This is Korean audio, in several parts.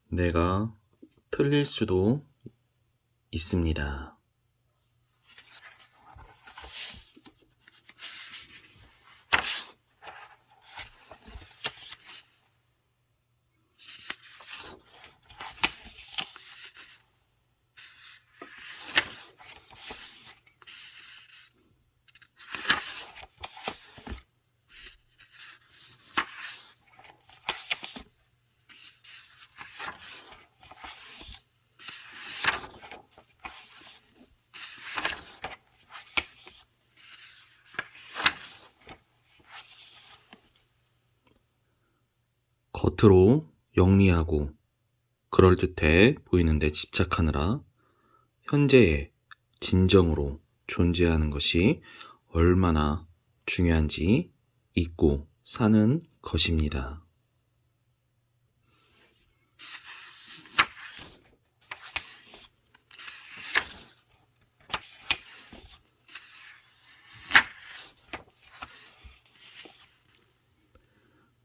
내가 틀릴 수도 있습니다. 겉으로 영리하고 그럴듯해 보이는데 집착하느라 현재의 진정으로 존재하는 것이 얼마나 중요한지 잊고 사는 것입니다.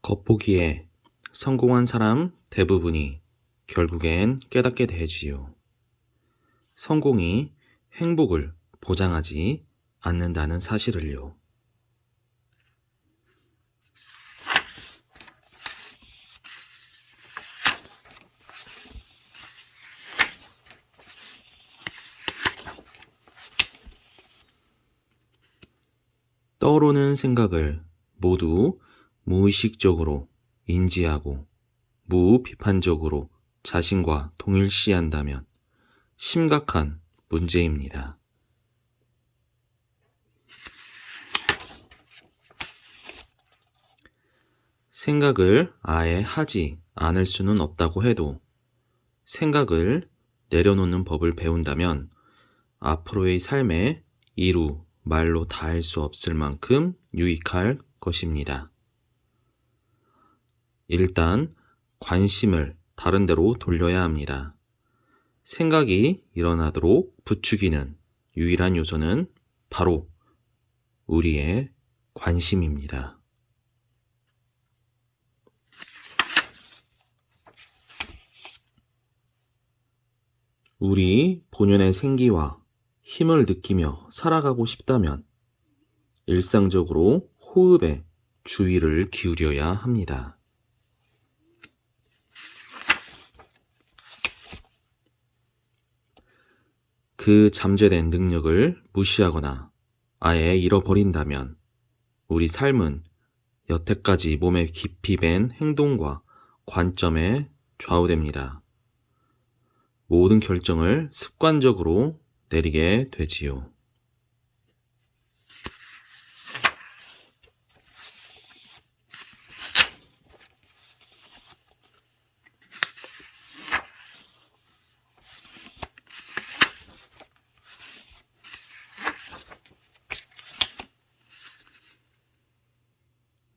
겉보기에 성공한 사람 대부분이 결국엔 깨닫게 되지요. 성공이 행복을 보장하지 않는다는 사실을요. 떠오르는 생각을 모두 무의식적으로 인지하고 무비판적으로 자신과 동일시한다면 심각한 문제입니다. 생각을 아예 하지 않을 수는 없다고 해도 생각을 내려놓는 법을 배운다면 앞으로의 삶에 이루 말로 다할 수 없을 만큼 유익할 것입니다. 일단 관심을 다른 데로 돌려야 합니다. 생각이 일어나도록 부추기는 유일한 요소는 바로 우리의 관심입니다. 우리 본연의 생기와 힘을 느끼며 살아가고 싶다면 일상적으로 호흡에 주의를 기울여야 합니다. 그 잠재된 능력을 무시하거나 아예 잃어버린다면 우리 삶은 여태까지 몸에 깊이 밴 행동과 관점에 좌우됩니다. 모든 결정을 습관적으로 내리게 되지요.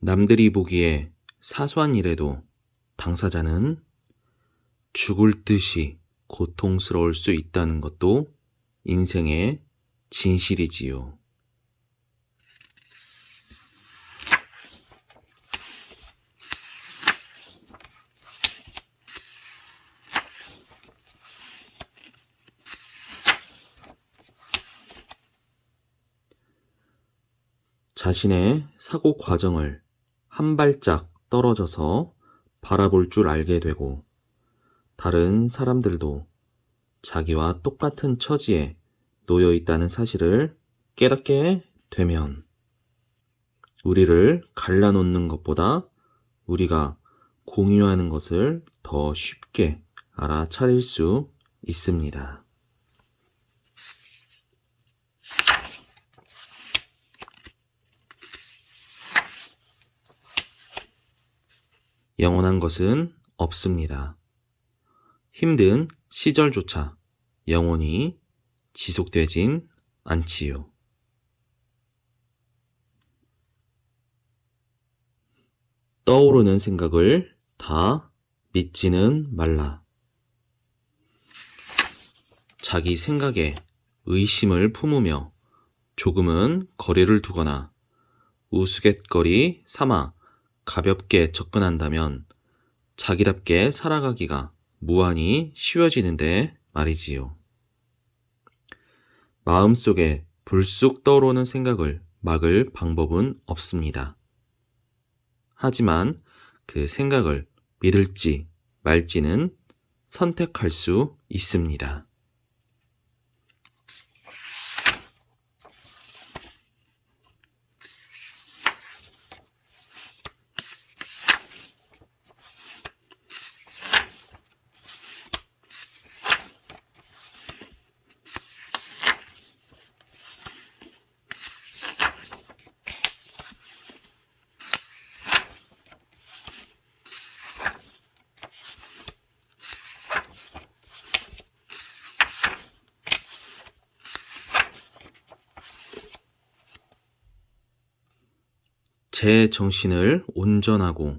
남들이 보기에 사소한 일에도 당사자는 죽을 듯이 고통스러울 수 있다는 것도 인생의 진실이지요. 자신의 사고 과정을 한 발짝 떨어져서 바라볼 줄 알게 되고 다른 사람들도 자기와 똑같은 처지에 놓여 있다는 사실을 깨닫게 되면 우리를 갈라놓는 것보다 우리가 공유하는 것을 더 쉽게 알아차릴 수 있습니다. 영원한 것은 없습니다. 힘든 시절조차 영원히 지속되진 않지요. 떠오르는 생각을 다 믿지는 말라. 자기 생각에 의심을 품으며 조금은 거리를 두거나 우스갯거리 삼아 가볍게 접근한다면 자기답게 살아가기가 무한히 쉬워지는데 말이지요. 마음속에 불쑥 떠오르는 생각을 막을 방법은 없습니다. 하지만 그 생각을 믿을지 말지는 선택할 수 있습니다. 제 정신을 온전하고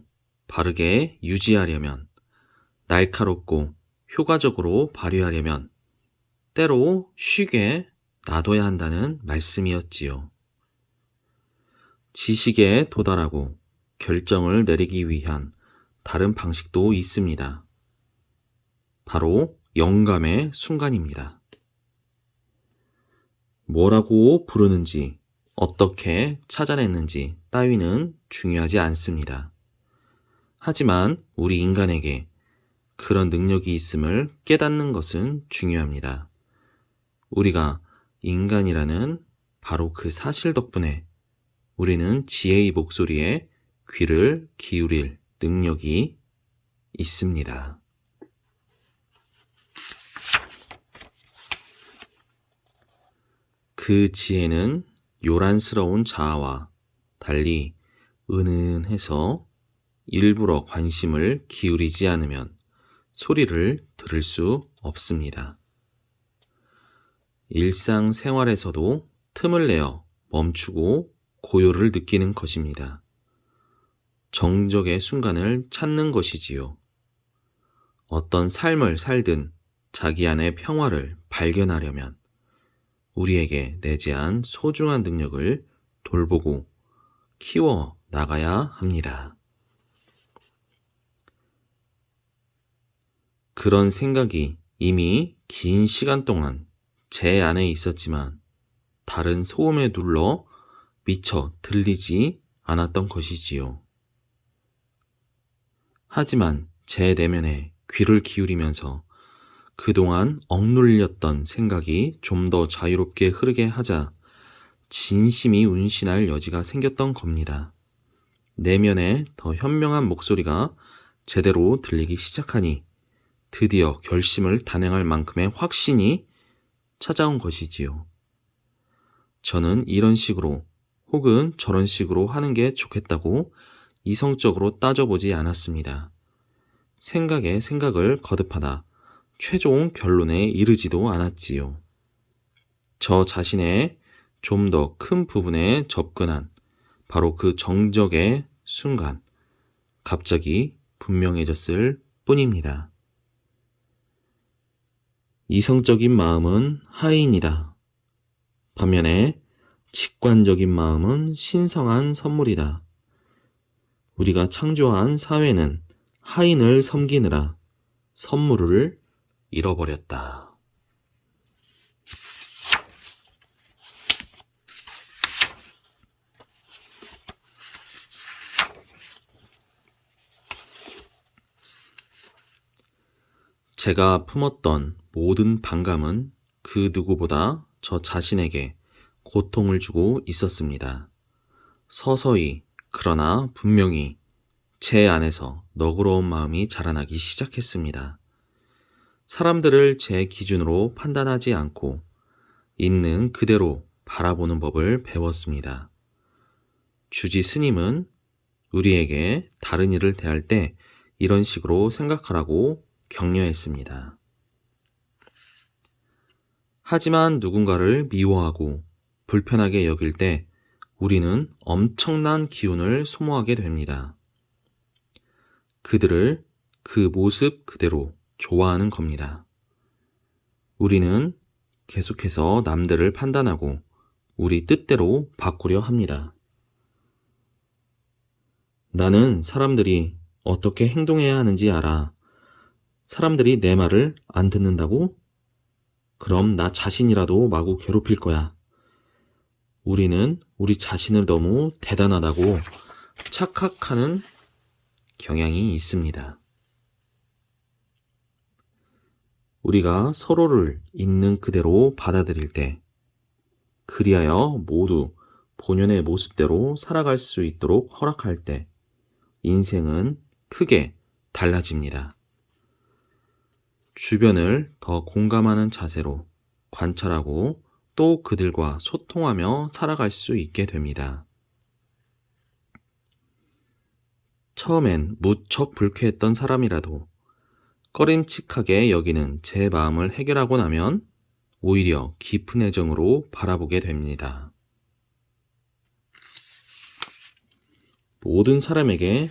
바르게 유지하려면, 날카롭고 효과적으로 발휘하려면 때로 쉬게 놔둬야 한다는 말씀이었지요. 지식에 도달하고 결정을 내리기 위한 다른 방식도 있습니다. 바로 영감의 순간입니다. 뭐라고 부르는지, 어떻게 찾아냈는지 따위는 중요하지 않습니다. 하지만 우리 인간에게 그런 능력이 있음을 깨닫는 것은 중요합니다. 우리가 인간이라는 바로 그 사실 덕분에 우리는 지혜의 목소리에 귀를 기울일 능력이 있습니다. 그 지혜는 요란스러운 자아와 달리 은은해서 일부러 관심을 기울이지 않으면 소리를 들을 수 없습니다. 일상생활에서도 틈을 내어 멈추고 고요를 느끼는 것입니다. 정적의 순간을 찾는 것이지요. 어떤 삶을 살든 자기 안의 평화를 발견하려면 우리에게 내재한 소중한 능력을 돌보고 키워 나가야 합니다. 그런 생각이 이미 긴 시간 동안 제 안에 있었지만 다른 소음에 눌러 미처 들리지 않았던 것이지요. 하지만 제 내면에 귀를 기울이면서 그동안 억눌렸던 생각이 좀 더 자유롭게 흐르게 하자 진심이 운신할 여지가 생겼던 겁니다. 내면에 더 현명한 목소리가 제대로 들리기 시작하니 드디어 결심을 단행할 만큼의 확신이 찾아온 것이지요. 저는 이런 식으로 혹은 저런 식으로 하는 게 좋겠다고 이성적으로 따져보지 않았습니다. 생각에 생각을 거듭하다 최종 결론에 이르지도 않았지요. 저 자신의 좀 더 큰 부분에 접근한 바로 그 정적의 순간, 갑자기 분명해졌을 뿐입니다. 이성적인 마음은 하인이다. 반면에 직관적인 마음은 신성한 선물이다. 우리가 창조한 사회는 하인을 섬기느라 선물을 잃어버렸다. 제가 품었던 모든 반감은 그 누구보다 저 자신에게 고통을 주고 있었습니다. 서서히 그러나 분명히 제 안에서 너그러운 마음이 자라나기 시작했습니다. 사람들을 제 기준으로 판단하지 않고 있는 그대로 바라보는 법을 배웠습니다. 주지 스님은 우리에게 다른 일을 대할 때 이런 식으로 생각하라고 격려했습니다. 하지만 누군가를 미워하고 불편하게 여길 때 우리는 엄청난 기운을 소모하게 됩니다. 그들을 그 모습 그대로 좋아하는 겁니다. 우리는 계속해서 남들을 판단하고 우리 뜻대로 바꾸려 합니다. 나는 사람들이 어떻게 행동해야 하는지 알아. 사람들이 내 말을 안 듣는다고? 그럼 나 자신이라도 마구 괴롭힐 거야. 우리는 우리 자신을 너무 대단하다고 착각하는 경향이 있습니다. 우리가 서로를 있는 그대로 받아들일 때, 그리하여 모두 본연의 모습대로 살아갈 수 있도록 허락할 때, 인생은 크게 달라집니다. 주변을 더 공감하는 자세로 관찰하고 또 그들과 소통하며 살아갈 수 있게 됩니다. 처음엔 무척 불쾌했던 사람이라도 꺼림칙하게 여기는 제 마음을 해결하고 나면 오히려 깊은 애정으로 바라보게 됩니다. 모든 사람에게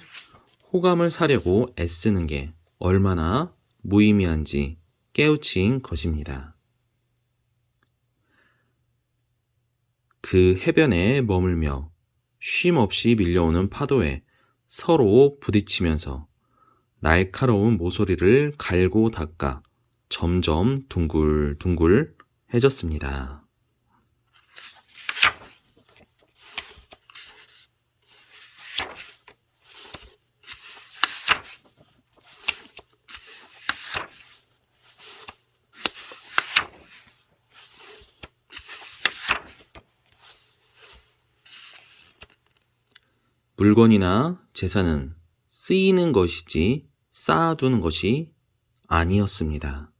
호감을 사려고 애쓰는 게 얼마나 무의미한지 깨우친 것입니다. 그 해변에 머물며 쉼 없이 밀려오는 파도에 서로 부딪히면서 날카로운 모서리를 갈고 닦아 점점 둥글둥글해졌습니다. 물건이나 재산은 쓰이는 것이지 쌓아두는 것이 아니었습니다.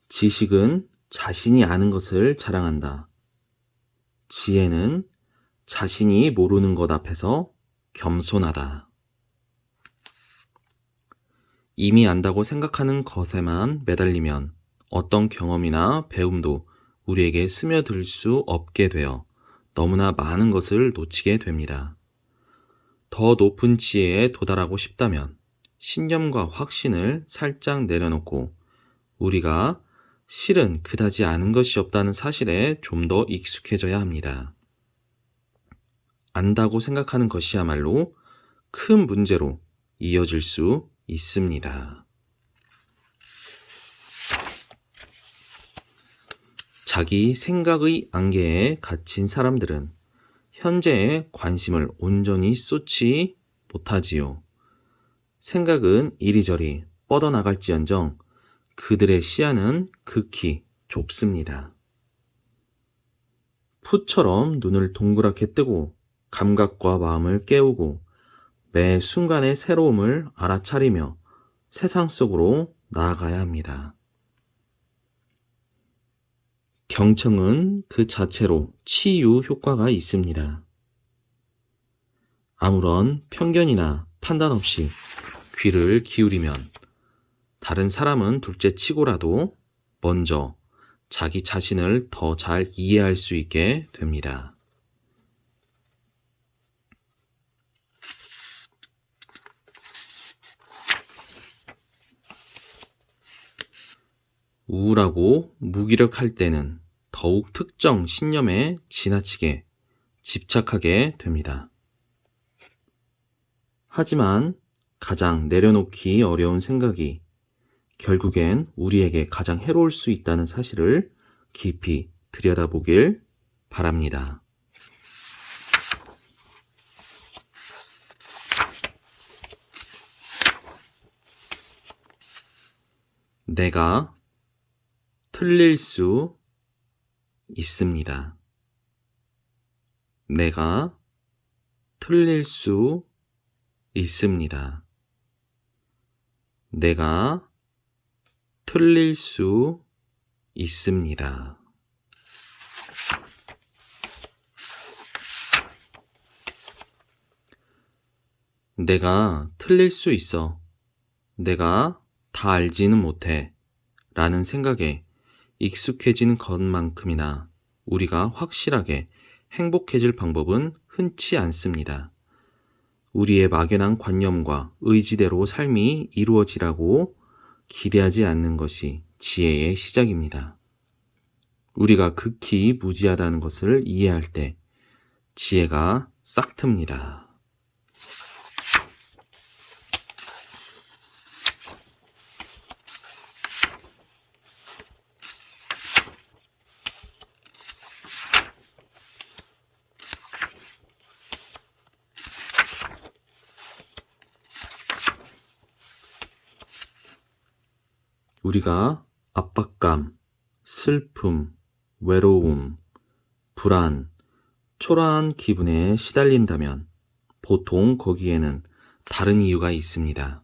지식은 자신이 아는 것을 자랑한다. 지혜는 자신이 모르는 것 앞에서 겸손하다. 이미 안다고 생각하는 것에만 매달리면 어떤 경험이나 배움도 우리에게 스며들 수 없게 되어 너무나 많은 것을 놓치게 됩니다. 더 높은 지혜에 도달하고 싶다면 신념과 확신을 살짝 내려놓고 우리가 실은 그다지 아는 것이 없다는 사실에 좀 더 익숙해져야 합니다. 안다고 생각하는 것이야말로 큰 문제로 이어질 수 있습니다. 자기 생각의 안개에 갇힌 사람들은 현재에 관심을 온전히 쏟지 못하지요. 생각은 이리저리 뻗어나갈지언정 그들의 시야는 극히 좁습니다. 푸처럼 눈을 동그랗게 뜨고 감각과 마음을 깨우고 매 순간의 새로움을 알아차리며 세상 속으로 나아가야 합니다. 경청은 그 자체로 치유 효과가 있습니다. 아무런 편견이나 판단 없이 귀를 기울이면 다른 사람은 둘째 치고라도 먼저 자기 자신을 더 잘 이해할 수 있게 됩니다. 우울하고 무기력할 때는 더욱 특정 신념에 지나치게 집착하게 됩니다. 하지만 가장 내려놓기 어려운 생각이 결국엔 우리에게 가장 해로울 수 있다는 사실을 깊이 들여다보길 바랍니다. 내가 틀릴 수 있습니다. 내가 틀릴 수 있습니다. 내가 틀릴 수 있습니다. 내가 틀릴 수 있어. 내가 다 알지는 못해. 라는 생각에 익숙해지는 것만큼이나 우리가 확실하게 행복해질 방법은 흔치 않습니다. 우리의 막연한 관념과 의지대로 삶이 이루어지라고 기대하지 않는 것이 지혜의 시작입니다. 우리가 극히 무지하다는 것을 이해할 때 지혜가 싹 틉니다. 우리가 압박감, 슬픔, 외로움, 불안, 초라한 기분에 시달린다면 보통 거기에는 다른 이유가 있습니다.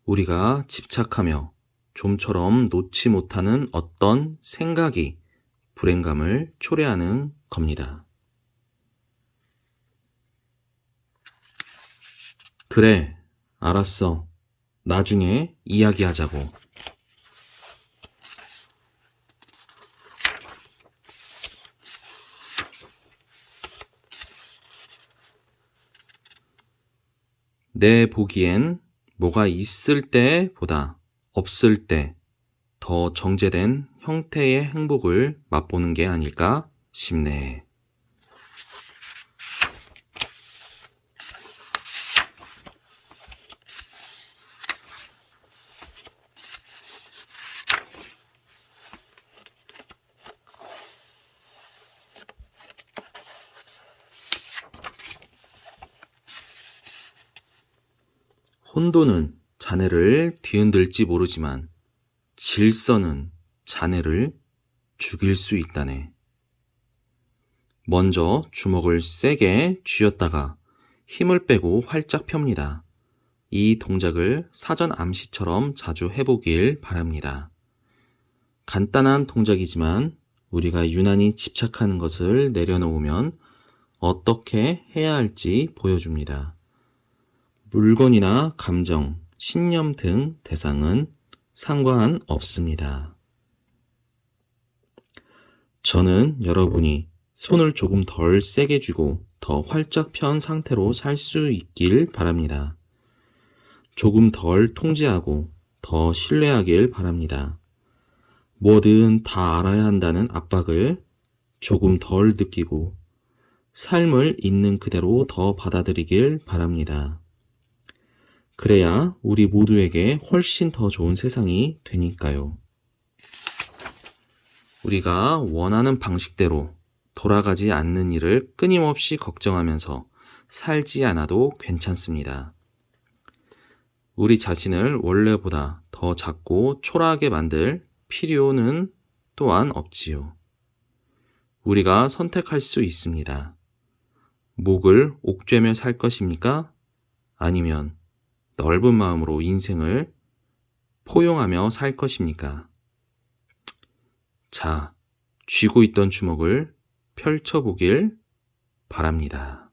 우리가 집착하며 좀처럼 놓지 못하는 어떤 생각이 불행감을 초래하는 겁니다. 그래, 알았어. 나중에 이야기하자고. 내 보기엔 뭐가 있을 때보다 없을 때 더 정제된 형태의 행복을 맛보는 게 아닐까 싶네. 혼돈은 자네를 뒤흔들지 모르지만 질서는 자네를 죽일 수 있다네. 먼저 주먹을 세게 쥐었다가 힘을 빼고 활짝 펴니다. 이 동작을 사전 암시처럼 자주 해보길 바랍니다. 간단한 동작이지만 우리가 유난히 집착하는 것을 내려놓으면 어떻게 해야 할지 보여줍니다. 물건이나 감정, 신념 등 대상은 상관없습니다. 저는 여러분이 손을 조금 덜 세게 쥐고 더 활짝 편 상태로 살 수 있길 바랍니다. 조금 덜 통제하고 더 신뢰하길 바랍니다. 뭐든 다 알아야 한다는 압박을 조금 덜 느끼고 삶을 있는 그대로 더 받아들이길 바랍니다. 그래야 우리 모두에게 훨씬 더 좋은 세상이 되니까요. 우리가 원하는 방식대로 돌아가지 않는 일을 끊임없이 걱정하면서 살지 않아도 괜찮습니다. 우리 자신을 원래보다 더 작고 초라하게 만들 필요는 또한 없지요. 우리가 선택할 수 있습니다. 목을 옥죄며 살 것입니까? 아니면 넓은 마음으로 인생을 포용하며 살 것입니까? 자, 쥐고 있던 주먹을 펼쳐보길 바랍니다.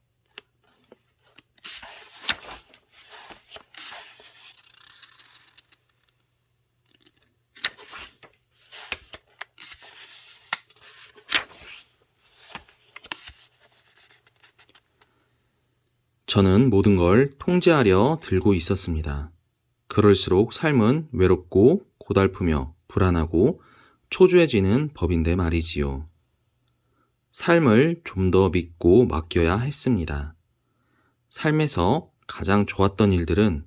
저는 모든 걸 통제하려 들고 있었습니다. 그럴수록 삶은 외롭고 고달프며 불안하고 초조해지는 법인데 말이지요. 삶을 좀 더 믿고 맡겨야 했습니다. 삶에서 가장 좋았던 일들은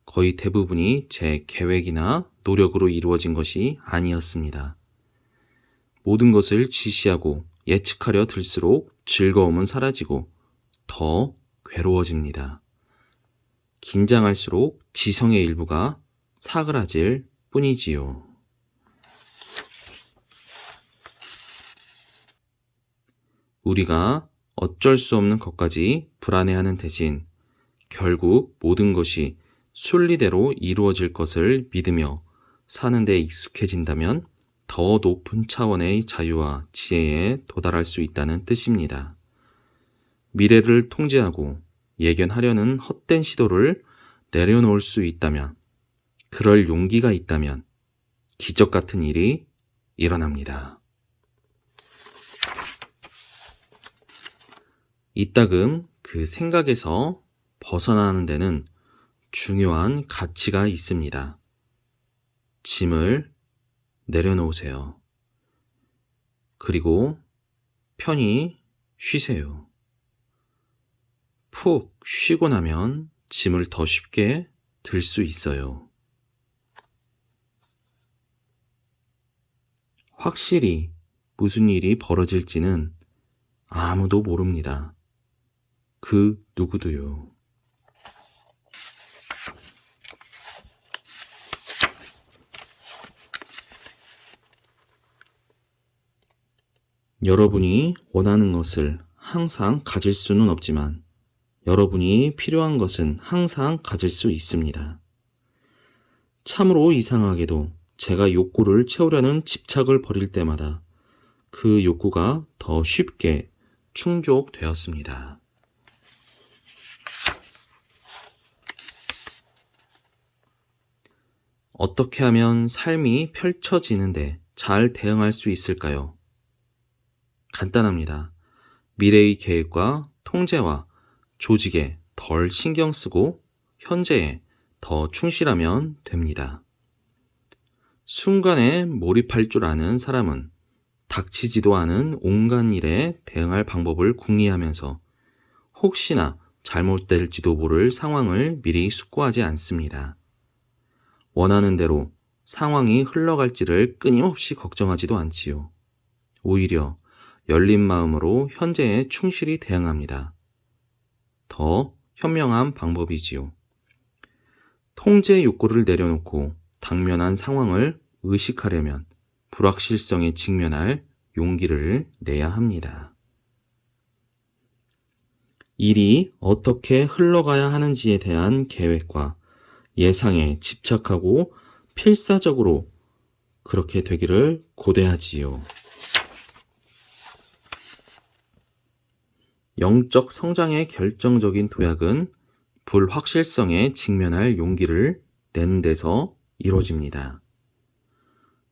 거의 대부분이 제 계획이나 노력으로 이루어진 것이 아니었습니다. 모든 것을 지시하고 예측하려 들수록 즐거움은 사라지고 더 괴로워집니다. 긴장할수록 지성의 일부가 사그라질 뿐이지요. 우리가 어쩔 수 없는 것까지 불안해하는 대신 결국 모든 것이 순리대로 이루어질 것을 믿으며 사는 데 익숙해진다면 더 높은 차원의 자유와 지혜에 도달할 수 있다는 뜻입니다. 미래를 통제하고 예견하려는 헛된 시도를 내려놓을 수 있다면, 그럴 용기가 있다면 기적 같은 일이 일어납니다. 이따금 그 생각에서 벗어나는 데는 중요한 가치가 있습니다. 짐을 내려놓으세요. 그리고 편히 쉬세요. 푹 쉬고 나면 짐을 더 쉽게 들 수 있어요. 확실히 무슨 일이 벌어질지는 아무도 모릅니다. 그 누구도요. 여러분이 원하는 것을 항상 가질 수는 없지만 여러분이 필요한 것은 항상 가질 수 있습니다. 참으로 이상하게도 제가 욕구를 채우려는 집착을 벌일 때마다 그 욕구가 더 쉽게 충족되었습니다. 어떻게 하면 삶이 펼쳐지는데 잘 대응할 수 있을까요? 간단합니다. 미래의 계획과 통제와 조직에 덜 신경 쓰고 현재에 더 충실하면 됩니다. 순간에 몰입할 줄 아는 사람은 닥치지도 않은 온갖 일에 대응할 방법을 궁리하면서 혹시나 잘못될지도 모를 상황을 미리 숙고하지 않습니다. 원하는 대로 상황이 흘러갈지를 끊임없이 걱정하지도 않지요. 오히려 열린 마음으로 현재에 충실히 대응합니다. 더 현명한 방법이지요. 통제 욕구를 내려놓고 당면한 상황을 의식하려면 불확실성에 직면할 용기를 내야 합니다. 일이 어떻게 흘러가야 하는지에 대한 계획과 예상에 집착하고 필사적으로 그렇게 되기를 고대하지요. 영적 성장의 결정적인 도약은 불확실성에 직면할 용기를 내는 데서 이루어집니다.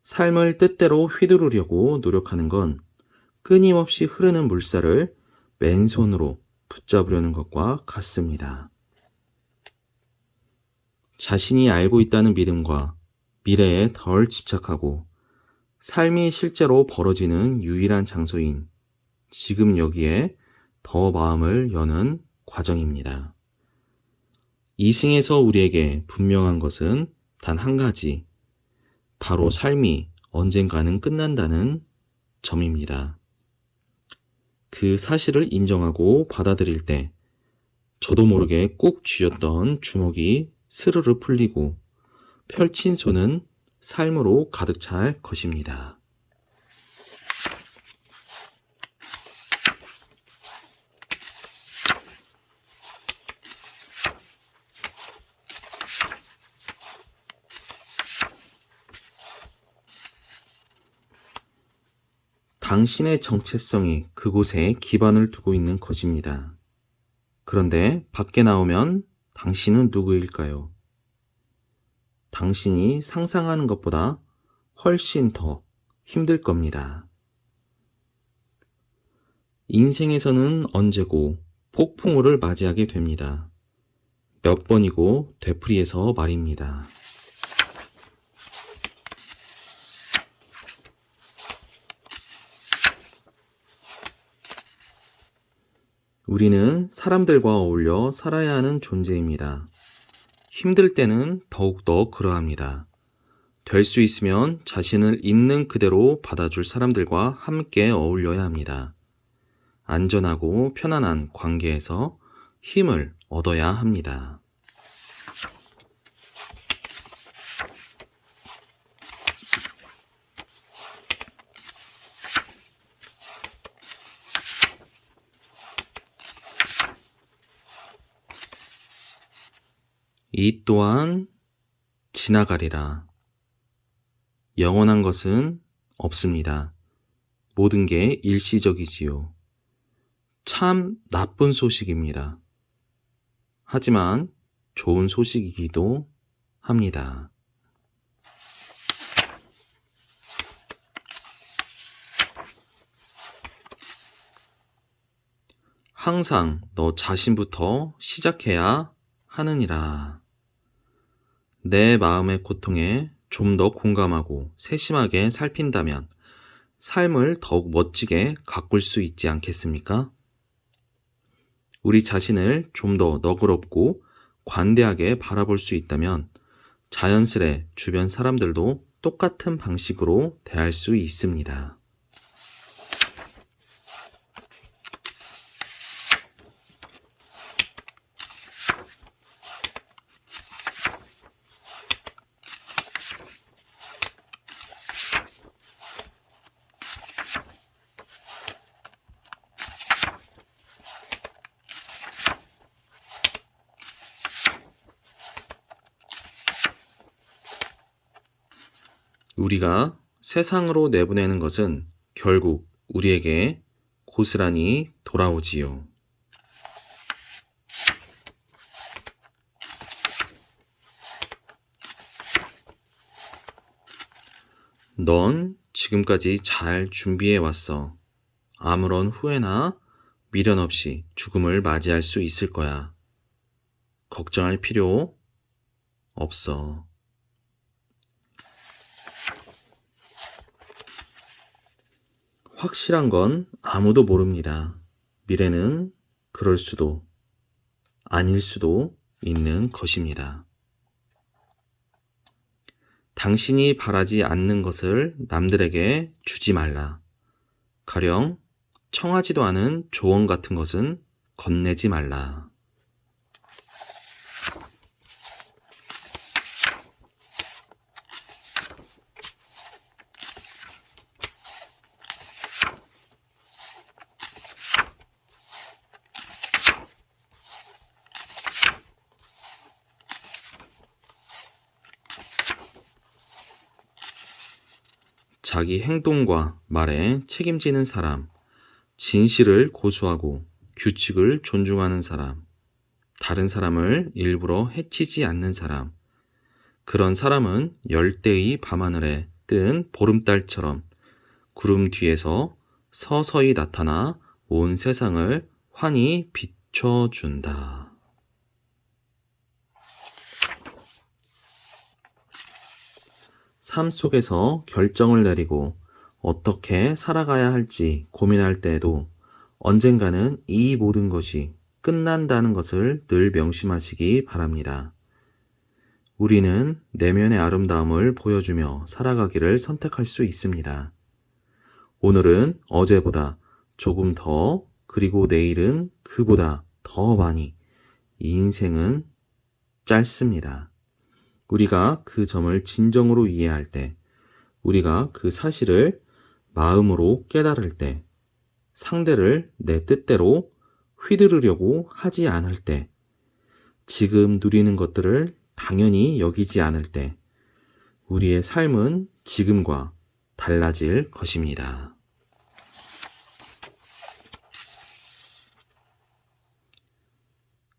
삶을 뜻대로 휘두르려고 노력하는 건 끊임없이 흐르는 물살을 맨손으로 붙잡으려는 것과 같습니다. 자신이 알고 있다는 믿음과 미래에 덜 집착하고 삶이 실제로 벌어지는 유일한 장소인 지금 여기에 더 마음을 여는 과정입니다. 이승에서 우리에게 분명한 것은 단 한 가지, 바로 삶이 언젠가는 끝난다는 점입니다. 그 사실을 인정하고 받아들일 때 저도 모르게 꾹 쥐었던 주먹이 스르르 풀리고 펼친 손은 삶으로 가득 찰 것입니다. 당신의 정체성이 그곳에 기반을 두고 있는 것입니다. 그런데 밖에 나오면 당신은 누구일까요? 당신이 상상하는 것보다 훨씬 더 힘들 겁니다. 인생에서는 언제고 폭풍우를 맞이하게 됩니다. 몇 번이고 되풀이해서 말입니다. 우리는 사람들과 어울려 살아야 하는 존재입니다. 힘들 때는 더욱더 그러합니다. 될 수 있으면 자신을 있는 그대로 받아줄 사람들과 함께 어울려야 합니다. 안전하고 편안한 관계에서 힘을 얻어야 합니다. 이 또한 지나가리라. 영원한 것은 없습니다. 모든 게 일시적이지요. 참 나쁜 소식입니다. 하지만 좋은 소식이기도 합니다. 항상 너 자신부터 시작해야 하느니라. 내 마음의 고통에 좀 더 공감하고 세심하게 살핀다면 삶을 더욱 멋지게 가꿀 수 있지 않겠습니까? 우리 자신을 좀 더 너그럽고 관대하게 바라볼 수 있다면 자연스레 주변 사람들도 똑같은 방식으로 대할 수 있습니다. 우리가 세상으로 내보내는 것은 결국 우리에게 고스란히 돌아오지요. 넌 지금까지 잘 준비해 왔어. 아무런 후회나 미련 없이 죽음을 맞이할 수 있을 거야. 걱정할 필요 없어. 확실한 건 아무도 모릅니다. 미래는 그럴 수도 아닐 수도 있는 것입니다. 당신이 바라지 않는 것을 남들에게 주지 말라. 가령 청하지도 않은 조언 같은 것은 건네지 말라. 자기 행동과 말에 책임지는 사람, 진실을 고수하고 규칙을 존중하는 사람, 다른 사람을 일부러 해치지 않는 사람, 그런 사람은 열대의 밤하늘에 뜬 보름달처럼 구름 뒤에서 서서히 나타나 온 세상을 환히 비춰준다. 삶 속에서 결정을 내리고 어떻게 살아가야 할지 고민할 때에도 언젠가는 이 모든 것이 끝난다는 것을 늘 명심하시기 바랍니다. 우리는 내면의 아름다움을 보여주며 살아가기를 선택할 수 있습니다. 오늘은 어제보다 조금 더, 그리고 내일은 그보다 더 많이. 이 인생은 짧습니다. 우리가 그 점을 진정으로 이해할 때, 우리가 그 사실을 마음으로 깨달을 때, 상대를 내 뜻대로 휘두르려고 하지 않을 때, 지금 누리는 것들을 당연히 여기지 않을 때, 우리의 삶은 지금과 달라질 것입니다.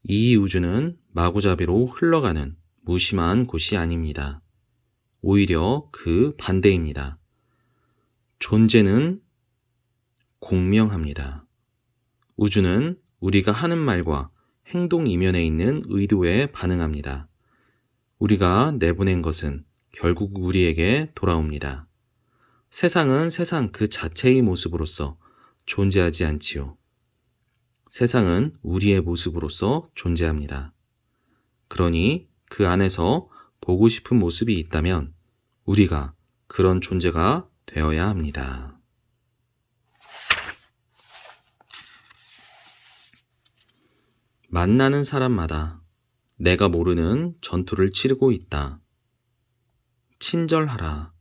이 우주는 마구잡이로 흘러가는 무심한 곳이 아닙니다. 오히려 그 반대입니다. 존재는 공명합니다. 우주는 우리가 하는 말과 행동 이면에 있는 의도에 반응합니다. 우리가 내보낸 것은 결국 우리에게 돌아옵니다. 세상은 세상 그 자체의 모습으로서 존재하지 않지요. 세상은 우리의 모습으로서 존재합니다. 그러니 그 안에서 보고 싶은 모습이 있다면 우리가 그런 존재가 되어야 합니다. 만나는 사람마다 내가 모르는 전투를 치르고 있다. 친절하라.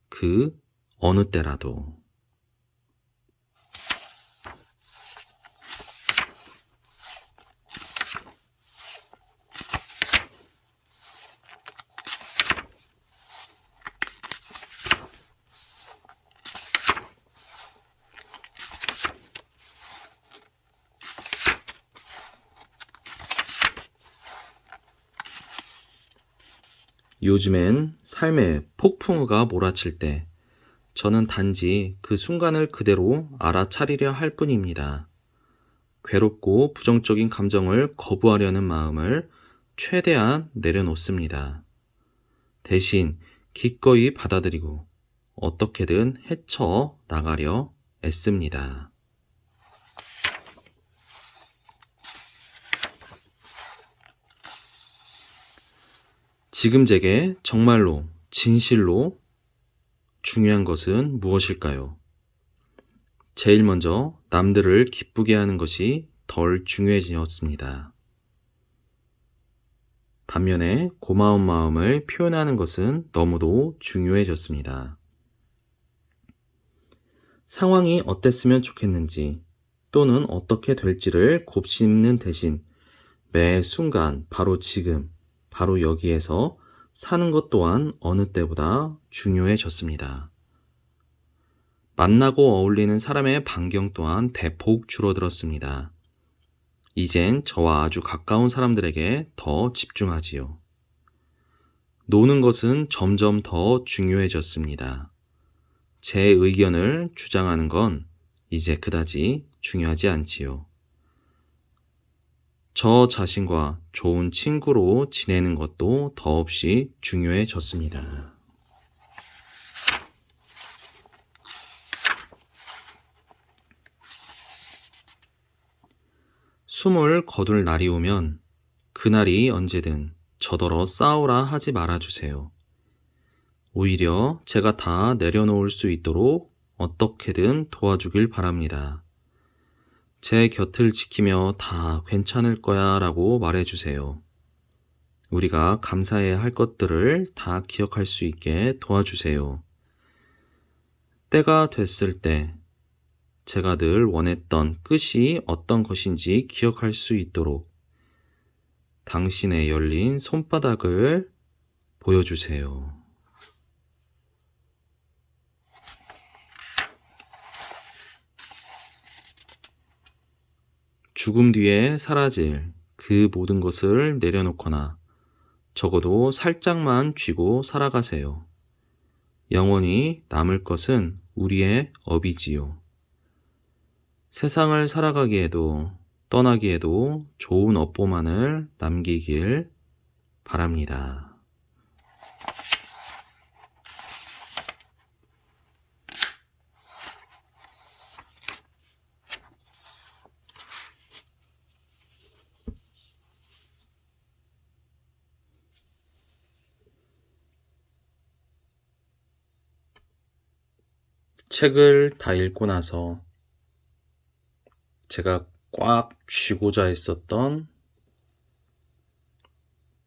그 어느 때라도. 요즘엔 삶에 폭풍우가 몰아칠 때 저는 단지 그 순간을 그대로 알아차리려 할 뿐입니다. 괴롭고 부정적인 감정을 거부하려는 마음을 최대한 내려놓습니다. 대신 기꺼이 받아들이고 어떻게든 헤쳐 나가려 애씁니다. 지금 제게 정말로, 진실로 중요한 것은 무엇일까요? 제일 먼저 남들을 기쁘게 하는 것이 덜 중요해졌습니다. 반면에 고마운 마음을 표현하는 것은 너무도 중요해졌습니다. 상황이 어땠으면 좋겠는지 또는 어떻게 될지를 곱씹는 대신 매 순간 바로 지금, 바로 여기에서 사는 것 또한 어느 때보다 중요해졌습니다. 만나고 어울리는 사람의 반경 또한 대폭 줄어들었습니다. 이젠 저와 아주 가까운 사람들에게 더 집중하지요. 노는 것은 점점 더 중요해졌습니다. 제 의견을 주장하는 건 이제 그다지 중요하지 않지요. 저 자신과 좋은 친구로 지내는 것도 더없이 중요해졌습니다. 숨을 거둘 날이 오면 그날이 언제든 저더러 싸우라 하지 말아주세요. 오히려 제가 다 내려놓을 수 있도록 어떻게든 도와주길 바랍니다. 제 곁을 지키며 다 괜찮을 거야 라고 말해주세요. 우리가 감사해야 할 것들을 다 기억할 수 있게 도와주세요. 때가 됐을 때 제가 늘 원했던 끝이 어떤 것인지 기억할 수 있도록 당신의 열린 손바닥을 보여주세요. 죽음 뒤에 사라질 그 모든 것을 내려놓거나 적어도 살짝만 쥐고 살아가세요. 영원히 남을 것은 우리의 업이지요. 세상을 살아가기에도 떠나기에도 좋은 업보만을 남기길 바랍니다. 책을 다 읽고 나서 제가 꽉 쥐고자 했었던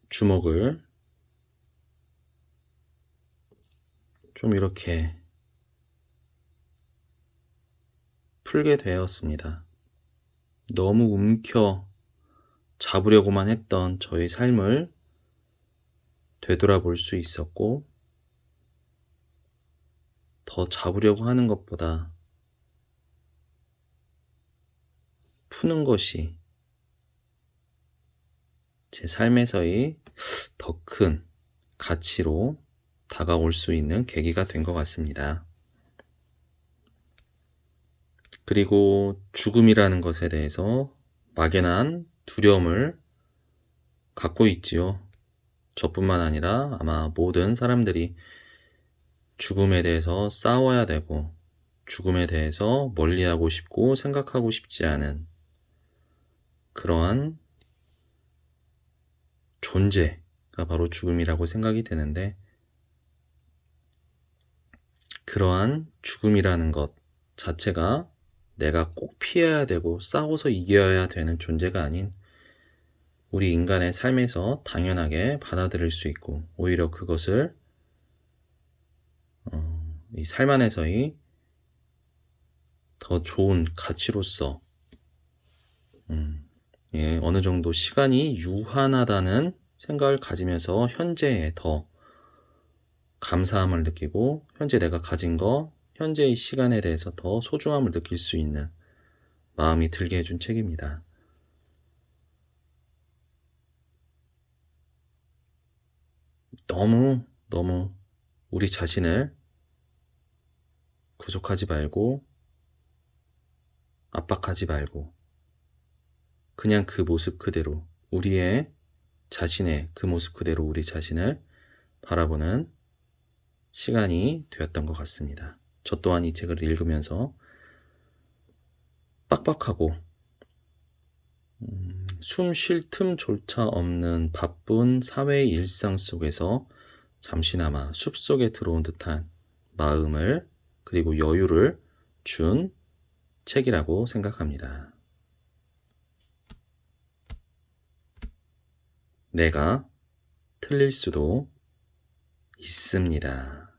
주먹을 좀 이렇게 풀게 되었습니다. 너무 움켜 잡으려고만 했던 저의 삶을 되돌아볼 수 있었고, 더 잡으려고 하는 것보다 푸는 것이 제 삶에서의 더 큰 가치로 다가올 수 있는 계기가 된 것 같습니다. 그리고 죽음이라는 것에 대해서 막연한 두려움을 갖고 있지요. 저뿐만 아니라 아마 모든 사람들이 죽음에 대해서 싸워야 되고, 죽음에 대해서 멀리하고 싶고 생각하고 싶지 않은 그러한 존재가 바로 죽음이라고 생각이 되는데, 그러한 죽음이라는 것 자체가 내가 꼭 피해야 되고 싸워서 이겨야 되는 존재가 아닌 우리 인간의 삶에서 당연하게 받아들일 수 있고, 오히려 그것을 이 삶 안에서의 더 좋은 가치로서 어느 정도 시간이 유한하다는 생각을 가지면서 현재에 더 감사함을 느끼고, 현재 내가 가진 거, 현재의 시간에 대해서 더 소중함을 느낄 수 있는 마음이 들게 해준 책입니다. 너무 우리 자신을 구속하지 말고 압박하지 말고 그냥 그 모습 그대로 우리의 자신의 그 모습 그대로 우리 자신을 바라보는 시간이 되었던 것 같습니다. 저 또한 이 책을 읽으면서 빡빡하고 숨 쉴 틈조차 없는 바쁜 사회의 일상 속에서 잠시나마 숲속에 들어온 듯한 마음을 그리고 여유를 준 책이라고 생각합니다. 내가 틀릴 수도 있습니다.